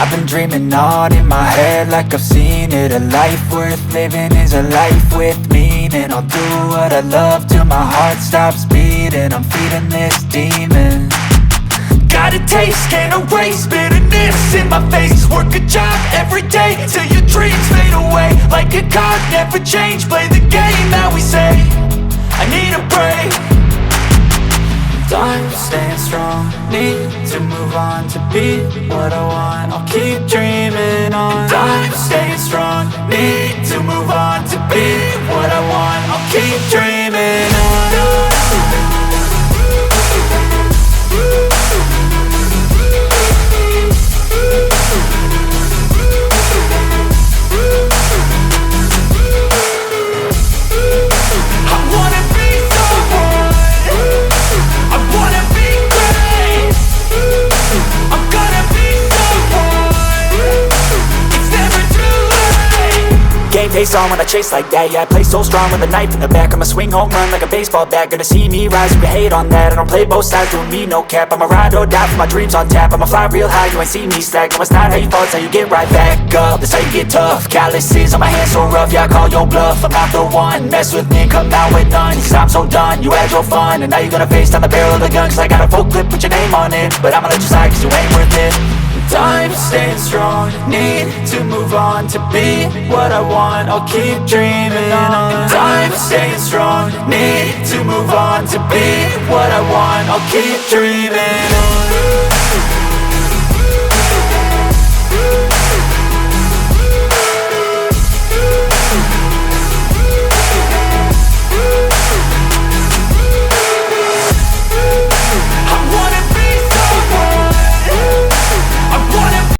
I've been dreaming on in my head like I've seen it. A life worth living is a life with meaning. I'll do what I love till my heart stops beating. I'm feeding this demon. Got a taste, can't erase bitterness in my face. Work a job every day till your dreams fade away. Like a card, never change, play the game that we say. I need a break. Time staying strong, need to move on to be what I want. I'll keep dreaming on. Time staying strong, need to move on to be what I want. I'll keep dreaming on. Face on when I chase like that. Yeah, I play so strong with a knife in the back. I'ma swing home run like a baseball bat. Gonna see me rise, you can hate on that. I don't play both sides, doing me no cap. I'ma ride or die for my dreams on tap. I'ma fly real high, you ain't see me slack. No, it's not how you fall, it's how you get right back up. That's how you get tough. Calluses on my hands so rough, yeah, I call your bluff. I'm not the one, mess with me and come out with none. Cause I'm so done, you had your fun. And now you're gonna face down the barrel of the gun. Cause I got a full clip, put your name on it. But I'ma let you slide cause you ain't worth it. Time staying strong, need to move on to be what I want. I'll keep dreaming on. Time staying strong, need to move on to be what I want. I'll keep dreaming on.